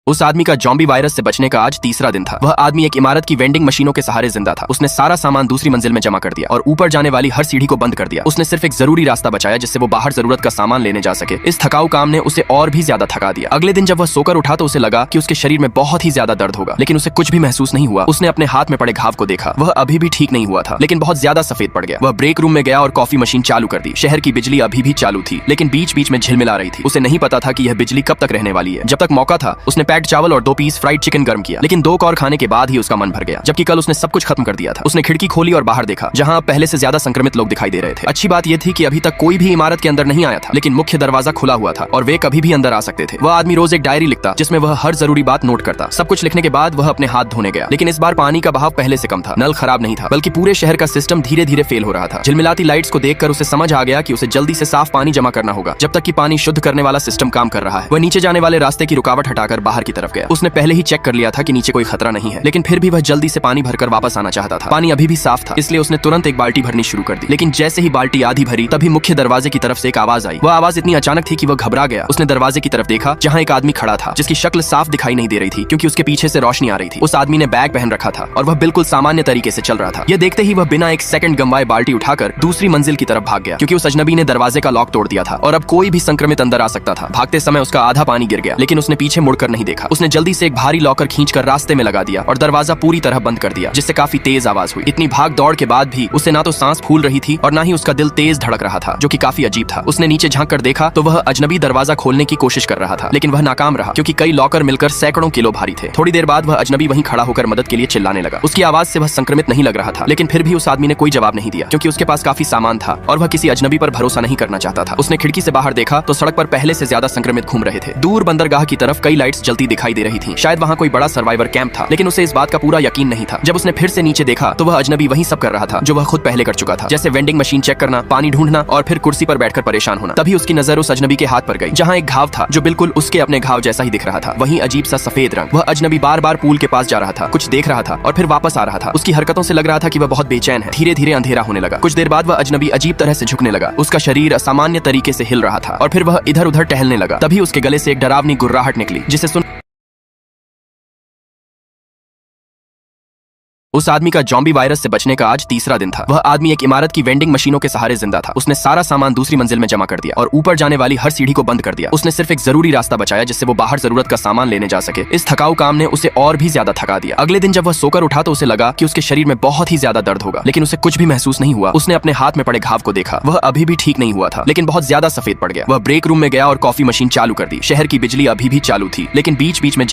उस आदमी का जॉम्बी वायरस से बचने का आज तीसरा दिन था। वह आदमी एक इमारत की वेंडिंग मशीनों के सहारे जिंदा था। उसने सारा सामान दूसरी मंजिल में जमा कर दिया और ऊपर जाने वाली हर सीढ़ी को बंद कर दिया। उसने सिर्फ एक जरूरी रास्ता बचाया जिससे वो बाहर जरूरत का सामान लेने जा सके। इस थकाऊ काम ने उसे और भी ज्यादा थका दिया। अगले दिन जब वह सोकर उठा तो उसे लगा कि उसके शरीर में बहुत ही ज्यादा दर्द होगा, लेकिन उसे कुछ भी महसूस नहीं हुआ। उसने अपने हाथ में पड़े घाव को देखा। वह अभी भी ठीक नहीं हुआ था, लेकिन बहुत ज्यादा सफेद पड़ गया। वह ब्रेक रूम में गया और कॉफी मशीन चालू कर दी। शहर की बिजली अभी भी चालू थी, लेकिन बीच बीच में झिलमिला रही थी। उसे नहीं पता था कि यह बिजली कब तक रहने वाली है। जब तक मौका था उसने पैक्ड चावल और 2 पीस फ्राइड चिकन गर्म किया, लेकिन 2 कौर खाने के बाद ही उसका मन भर गया, जबकि कल उसने सब कुछ खत्म कर दिया था। उसने खिड़की खोली और बाहर देखा, जहां पहले से ज्यादा संक्रमित लोग दिखाई दे रहे थे। अच्छी बात यह थी कि अभी तक कोई भी इमारत के अंदर नहीं आया था, लेकिन मुख्य दरवाजा खुला हुआ था और वे कभी भी अंदर आ सकते थे। वह आदमी रोज एक डायरी लिखता जिसमें वह हर जरूरी बात नोट करता। सब कुछ लिखने के बाद वह अपने हाथ धोने गया, लेकिन इस बार पानी का बहाव पहले से कम था। नल खराब नहीं था, बल्कि पूरे शहर का सिस्टम धीरे धीरे फेल हो रहा था। झिलमिलाती लाइट्स को देखकर उसे समझ आ गया कि उसे जल्दी से साफ पानी जमा करना होगा, जब तक कि पानी शुद्ध करने वाला सिस्टम काम कर रहा है। वह नीचे जाने वाले रास्ते की रुकावट हटाकर बाहर की तरफ गया। उसने पहले ही चेक कर लिया था कि नीचे कोई खतरा नहीं है, लेकिन फिर भी वह जल्दी से पानी भरकर वापस आना चाहता था। पानी अभी भी साफ था, इसलिए उसने तुरंत एक बाल्टी भरनी शुरू कर दी। लेकिन जैसे ही बाल्टी आधी भरी, तभी मुख्य दरवाजे की तरफ से एक आवाज आई। वह आवाज इतनी अचानक थी कि वह घबरा गया। उसने दरवाजे की तरफ देखा, जहां एक आदमी खड़ा था, जिसकी शक्ल साफ दिखाई नहीं दे रही थी क्योंकि उसके पीछे से रोशनी आ रही थी। उस आदमी ने बैग पहन रखा था और वह बिल्कुल सामान्य तरीके से चल रहा था। यह देखते ही वह बिना एक सेकंड गंवाए बाल्टी उठाकर दूसरी मंजिल की तरफ भाग गया, क्योंकि उस अजनबी ने दरवाजे का लॉक तोड़ दिया था और अब कोई भी संक्रमित अंदर आ सकता था। भागते समय उसका आधा पानी गिर गया, लेकिन उसने पीछे मुड़कर नहीं देखा। उसने जल्दी से एक भारी लॉकर खींचकर रास्ते में लगा दिया और दरवाजा पूरी तरह बंद कर दिया, जिससे काफी तेज आवाज हुई। इतनी भाग दौड़ के बाद भी उसे ना तो सांस फूल रही थी और ना ही उसका दिल तेज धड़क रहा था, जो कि काफी अजीब था। उसने नीचे झांक कर देखा तो वह अजनबी दरवाजा खोलने की कोशिश कर रहा था, लेकिन वह नाकाम रहा, क्योंकि कई लॉकर मिलकर सैकड़ों किलो भारी थे। थोड़ी देर बाद वह अजनबी वहीं खड़ा होकर मदद के लिए चिल्लाने लगा। उसकी आवाज से वह संक्रमित नहीं लग रहा था, लेकिन फिर भी उस आदमी ने कोई जवाब नहीं दिया, क्योंकि उसके पास काफी सामान था और वह किसी अजनबी पर भरोसा नहीं करना चाहता था। उसने खिड़की से बाहर देखा तो सड़क पर पहले से ज्यादा संक्रमित घूम रहे थे। दूर बंदरगाह की तरफ कई लाइट्स जलती दिखाई दे रही थी। शायद वहाँ कोई बड़ा सर्वाइवर कैंप था, लेकिन उसे इस बात का पूरा यकीन नहीं था। जब उसने फिर से नीचे देखा तो वह अजनबी वही सब कर रहा था जो वह खुद पहले कर चुका था, जैसे वेंडिंग मशीन चेक करना, पानी ढूंढना और फिर कुर्सी पर बैठकर परेशान होना। तभी उसकी नजर उस अजनबी के हाथ पर गई, जहाँ एक घाव था जो बिल्कुल उसके अपने घाव जैसा ही दिख रहा था। वहीं अजीब सा सफेद रंग। वह अजनबी बार बार पूल के पास जा रहा था, कुछ देख रहा था और फिर वापस आ रहा था। उसकी हरकतों से लग रहा था कि वह बहुत बेचैन है। धीरे धीरे अंधेरा होने लगा। कुछ देर बाद वह अजनबी अजीब तरह से झुकने लगा। उसका शरीर असामान्य तरीके से हिल रहा था और फिर वह इधर उधर टहलने लगा। तभी उसके गले से एक डरावनी गुर्राहट निकली, जिसे सुन उस आदमी का जॉम्बी वायरस से बचने का आज तीसरा दिन था। वह आदमी एक इमारत की वेंडिंग मशीनों के सहारे जिंदा था। उसने सारा सामान दूसरी मंजिल में जमा कर दिया और ऊपर जाने वाली हर सीढ़ी को बंद कर दिया। उसने सिर्फ एक जरूरी रास्ता बचाया जिससे वो बाहर जरूरत का सामान लेने जा सके। इस थकाऊ काम ने उसे और भी ज्यादा थका दिया। अगले दिन जब वह सोकर उठा तो उसे लगा कि उसके शरीर में बहुत ही ज्यादा दर्द होगा, लेकिन उसे कुछ भी महसूस नहीं हुआ। उसने अपने हाथ में पड़े घाव को देखा। वह अभी भी ठीक नहीं हुआ था, लेकिन बहुत ज्यादा सफेद पड़ गया। वह ब्रेक रूम में गया और कॉफी मशीन चालू कर दी। शहर की बिजली अभी भी चालू थी, लेकिन बीच बीच में